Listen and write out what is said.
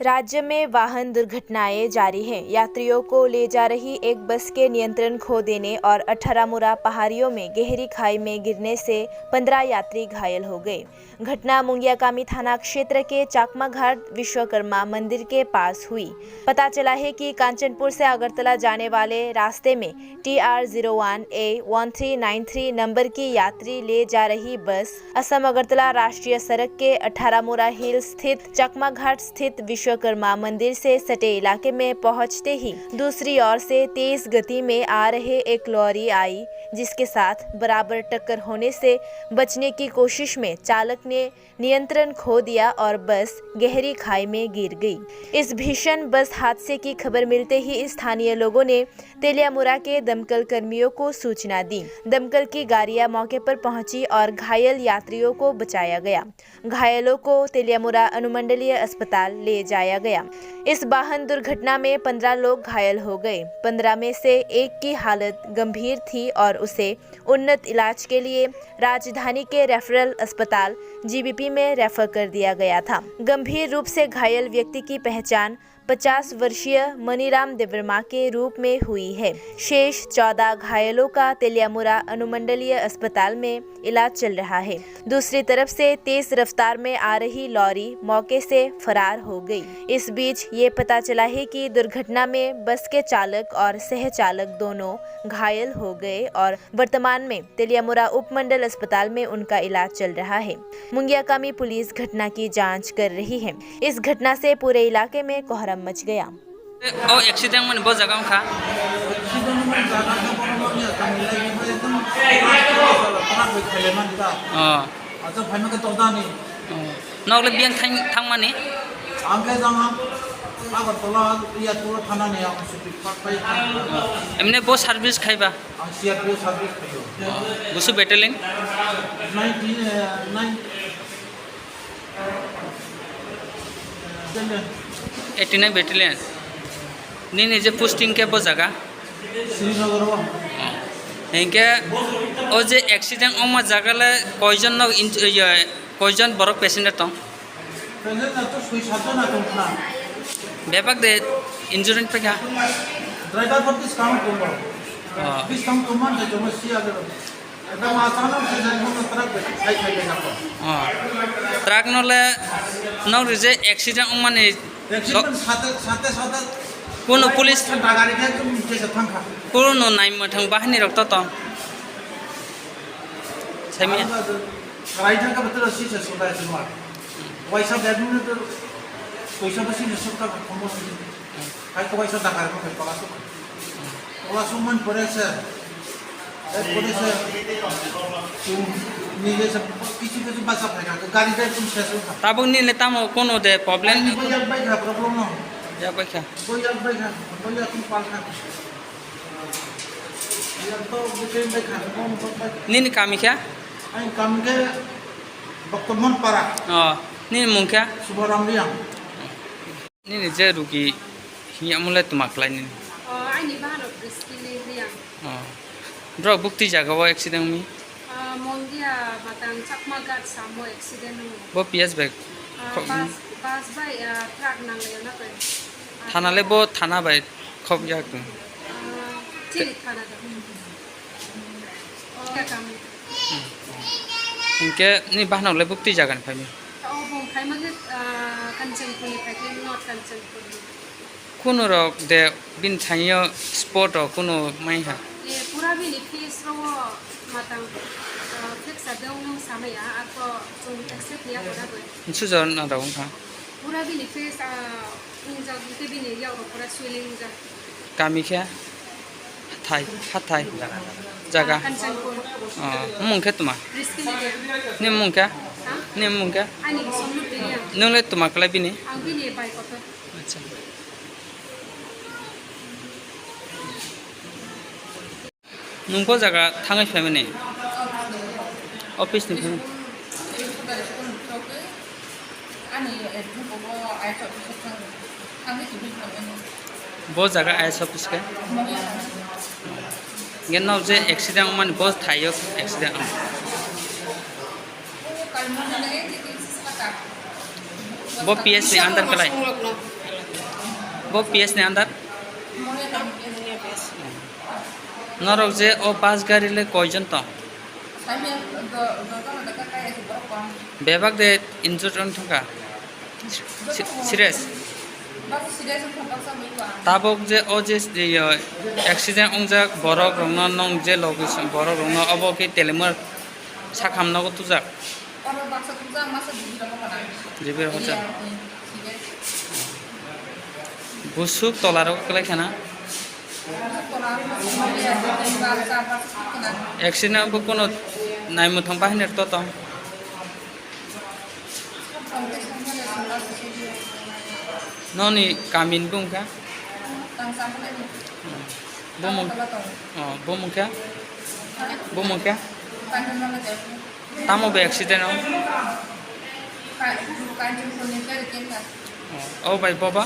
राज्य में वाहन दुर्घटनाएं जारी हैं। यात्रियों को ले जा रही एक बस के नियंत्रण खो देने और अठारामुरा पहाड़ियों में गहरी खाई में गिरने से 15 यात्री घायल हो गए। घटना मुंगियाकामी थाना क्षेत्र के चाकमा घाट विश्वकर्मा मंदिर के पास हुई। पता चला है कि कांचनपुर से अगरतला जाने वाले रास्ते में TR01A1393 नंबर की यात्री ले जा रही बस असम अगरतला राष्ट्रीय सड़क के अठारामुरा हिल स्थित चाकमा घाट स्थित विश्वकर्मा मंदिर से सटे इलाके में पहुंचते ही दूसरी ओर से तेज गति में आ रहे एक लॉरी आई, जिसके साथ बराबर टक्कर होने से बचने की कोशिश में चालक ने नियंत्रण खो दिया और बस गहरी खाई में गिर गई। इस भीषण बस हादसे की खबर मिलते ही स्थानीय लोगों ने तेलियामुरा के दमकल कर्मियों को सूचना दी। दमकल की गाड़ियां मौके पर पहुंची और घायल यात्रियों को बचाया गया। घायलों को तेलियामुरा अनुमंडलीय अस्पताल ले जाया गया। इस वाहन दुर्घटना में 15 लोग घायल हो गए। 15 में से एक की हालत गंभीर थी और उसे उन्नत इलाज के लिए राजधानी के रेफरल अस्पताल GBP में रेफर कर दिया गया था। गंभीर रूप से घायल व्यक्ति की पहचान 50 वर्षीय मनीराम देवर्मा के रूप में हुई है। शेष 14 घायलों का तेलियामुरा अनुमंडलीय अस्पताल में इलाज चल रहा है। दूसरी तरफ से तेज रफ्तार में आ रही लॉरी मौके से फरार हो गई। इस बीच ये पता चला है कि दुर्घटना में बस के चालक और सह-चालक दोनों घायल हो गए और वर्तमान में तेलियामुरा उपमंडल अस्पताल में उनका इलाज चल रहा है। मुंगियाकामी पुलिस घटना की जांच कर रही है। इस घटना से पूरे इलाके में कोहराम मच गया। एक्सीडेंट में बहुत जगह खा नौले बियान थांग माने एमने बहुत सर्विस खाइबा गुसु बेटेलिंग 89 बेटेलियन नी जे पोस्टिंग के बो जगह श्रीनगर इनके ओ जे एक्सीडेंट ओमा जगले कयजन न कयजन बरक पैसेंजर तो बेबाक दे इंश्योरेंस पे क्या ड्राइवर पर डिस्काउंट कोमा डिस्काउंट कोमा जे समस्या अगर एकदम आसान से जानो ट्रक ट्रक नले नौ जे एक्सीडेंट ओमाने साथे कोनो पुलिस गाड़ी के जैसे थांखा कोनो नाइ मथां बाहनी रक्त तो सेमी राइडर का मतलब रस्सी से सोता है सुमा वैसा बैठने तो पैसा बसी ने सबका कमो से काय तो वैसा दाकार को पलासो मन पड़े से पड़े से नीले सब किसी के बासा फायदा गाड़ी ड्राइव तुम से ताबो नी लेता मो कोनो दे प्रॉब्लम या बाइक का प्रॉब्लम ना या बैठा कोई या बाइक का कोई या तुम पाल का या तो बिकेम बाइक का कौन नी कामी क्या आई काम के बक्तमन पारा नी मुंग क्या सुबराम लिया नी जे रुकी हिया मुले तुमाकलाय नी आइनि बाहानो प्रिस्किनि लिया ब्रो बुक्ति जागाव एक्सीडेंट मी मंगिया बातां चाकमा घाट सामो एक्सीडेंट बो पीएस बैग बस बाय ट्रक नांगले ना पे थानाले बो थाना बाय खब या तू चिली थाना दा क्या काम इनके नी बाहनावले बुक्ति जागन फाइमी ओ बम खाइमागे कंचनपुरनि फाइके नॉट कंचनपुरनि कुनो रक दे बिन थाइयो स्पॉट कुनो माइ हा ये पूरा भी लिखिस रो मातां फिक्स दं नं सामया आको जों एक्सेप्ट या बड़ा बे सुजन ना दाउ था पूरा भी लिखिस उंजा के भी ने या पूरा स्विलिंग जा कामी क्या हाथाय जागा कंचनपुर मुंखे तुमा प्रिस्किनि नि मुंखे आइनि समनु दिया नोंले तुमाकलाय बिनि आं भी ने बाइक अथ अच्छा नोंखौ जागा थाङै फैमाने ऑफिस निफ्राय बहुत जगह आईएस ऑफिस के गेनाव जे एक्सीडेंट मन बहुत थायो एक्सीडेंट वो पीएस अंदर कलाई bo PS ni andar norok je o bus gari le koijon to bebak de injured on thaka serious tabok je o je accident ongjak borok rongno nong je location borok rongno obo ki telemor sakam nago tujak jibir hoja busuk tolaro kle khana accident bo kono naimutong bahiner to noni kamin bungka bumungka tamo be accident oh bai baba